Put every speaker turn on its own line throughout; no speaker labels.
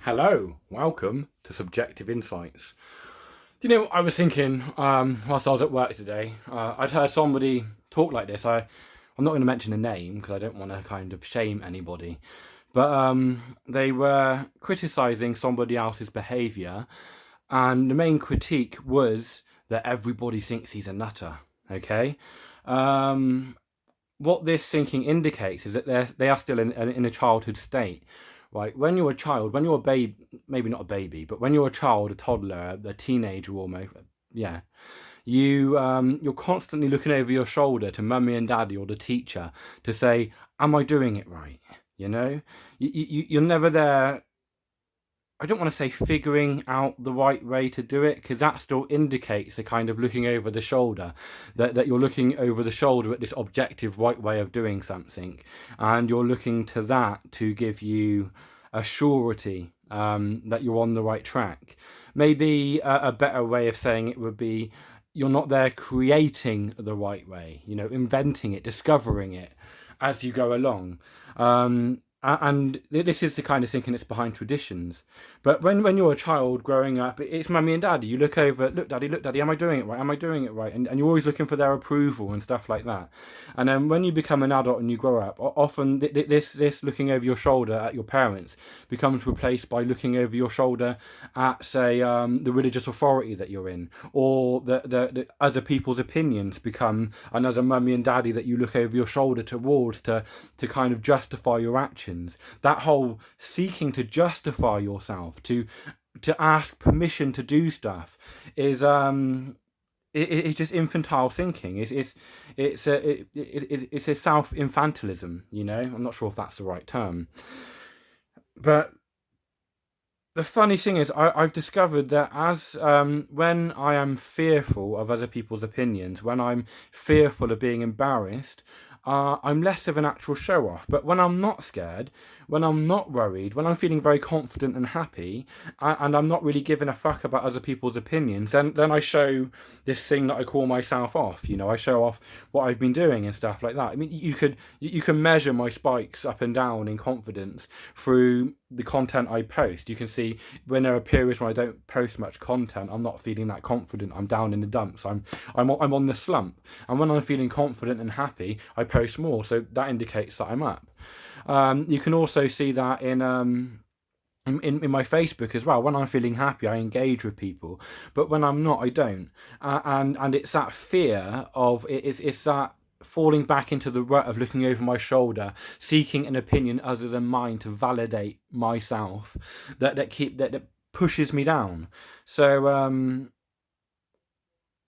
Hello, welcome to Subjective Insights. Do you know, I was thinking whilst I was at work today, I'd heard somebody talk like this. I'm not going to mention the name because I don't want to kind of shame anybody, but they were criticising somebody else's behaviour, and the main critique was that everybody thinks he's a nutter. Okay, what this thinking indicates is that they are still in a childhood state, right? When you're a child, when you're a baby, maybe not a baby, but when you're a child, a toddler, a teenager almost, yeah, you're constantly looking over your shoulder to mummy and daddy or the teacher to say, "Am I doing it right?" You know, you're never there. I don't want to say figuring out the right way to do it, because that still indicates a kind of looking over the shoulder, that you're looking over the shoulder at this objective right way of doing something, and you're looking to that to give you a surety that you're on the right track. Maybe a better way of saying it would be you're not there creating the right way, inventing it, discovering it as you go along. And this is the kind of thinking that's behind traditions. But when you're a child growing up, it's mummy and daddy. You look over, look, daddy, am I doing it right? Am I doing it right? And you're always looking for their approval and stuff like that. And then when you become an adult and you grow up, often this looking over your shoulder at your parents becomes replaced by looking over your shoulder at, say, the religious authority that you're in, or the other people's opinions become another mummy and daddy that you look over your shoulder towards to kind of justify your actions. That whole seeking to justify yourself, to ask permission to do stuff, is it's just infantile thinking. It's a self infantilism. I'm not sure if that's the right term, but the funny thing is, I've discovered that as when I am fearful of other people's opinions, when I'm fearful of being embarrassed, I'm less of an actual show off. But when I'm not scared, when I'm not worried, when I'm feeling very confident and happy, and I'm not really giving a fuck about other people's opinions, then I show this thing that I call myself off. I show off what I've been doing and stuff like that. I mean, you can measure my spikes up and down in confidence through the content I post. You can see when there are periods when I don't post much content, I'm not feeling that confident. I'm down in the dumps. I'm on the slump. And when I'm feeling confident and happy, I post more. So that indicates that I'm up. You can also see that in my Facebook as well. When I'm feeling happy, I engage with people, but when I'm not, I don't. And it's that fear of it's that falling back into the rut of looking over my shoulder, seeking an opinion other than mine to validate myself, that pushes me down. So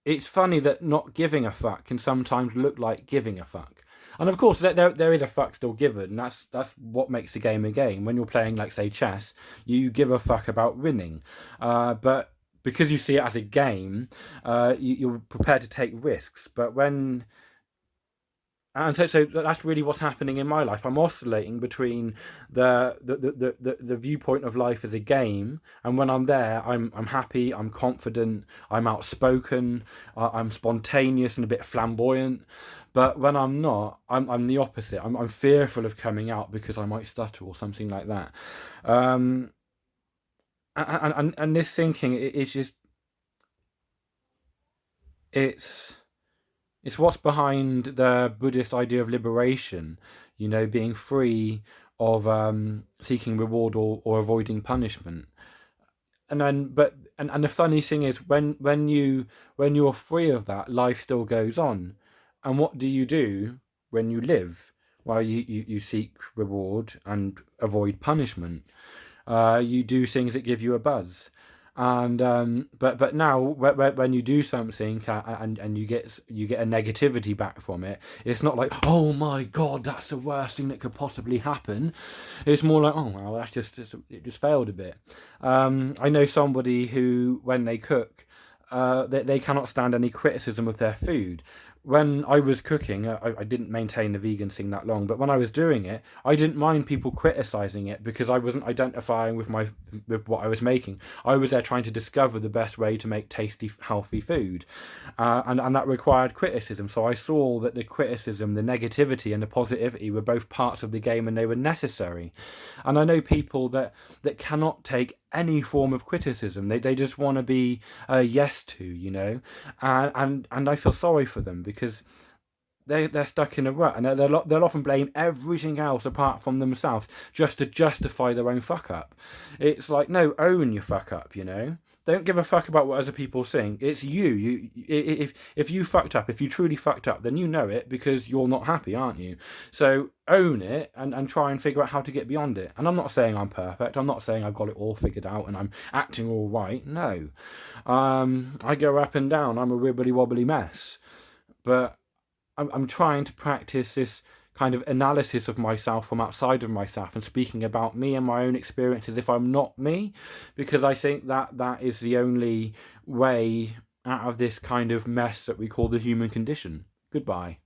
it's funny that not giving a fuck can sometimes look like giving a fuck. And of course, there is a fuck still given, and that's what makes the game a game. When you're playing, like, say, chess, you give a fuck about winning. But because you see it as a game, you're prepared to take risks. But when and so that's really what's happening in my life. I'm oscillating between the viewpoint of life as a game, and when I'm there, I'm happy, I'm confident, I'm outspoken, I'm spontaneous and a bit flamboyant. But when I'm not, I'm the opposite. I'm fearful of coming out because I might stutter or something like that. And this thinking, it's just it's it's what's behind the Buddhist idea of liberation, being free of seeking reward or avoiding punishment. And the funny thing is, when you're free of that, life still goes on. And what do you do when you live? Well, you seek reward and avoid punishment. You do things that give you a buzz. And but now when you do something and you get a negativity back from it, it's not like, oh my god, that's the worst thing that could possibly happen. It's more like, oh well, it just failed a bit. I know somebody who, when they cook, they cannot stand any criticism of their food, when I was cooking, I didn't maintain the vegan thing that long, but when I was doing it, I didn't mind people criticizing it because I wasn't identifying with what I was making. I was there trying to discover the best way to make tasty, healthy food, and that required criticism. So I saw that the criticism, the negativity, and the positivity were both parts of the game, and they were necessary. And I know people that cannot take any form of criticism. They just want to be yes to, and I feel sorry for them because they're stuck in a rut, and they'll often blame everything else apart from themselves just to justify their own fuck up. It's like, no, own your fuck up, Don't give a fuck about what other people think. It's you. If you fucked up, if you truly fucked up, then you know it because you're not happy, aren't you? So own it and try and figure out how to get beyond it. And I'm not saying I'm perfect. I'm not saying I've got it all figured out and I'm acting all right. No. I go up and down. I'm a wibbly wobbly mess. But I'm trying to practice this kind of analysis of myself from outside of myself and speaking about me and my own experiences if I'm not me, because I think that is the only way out of this kind of mess that we call the human condition. Goodbye.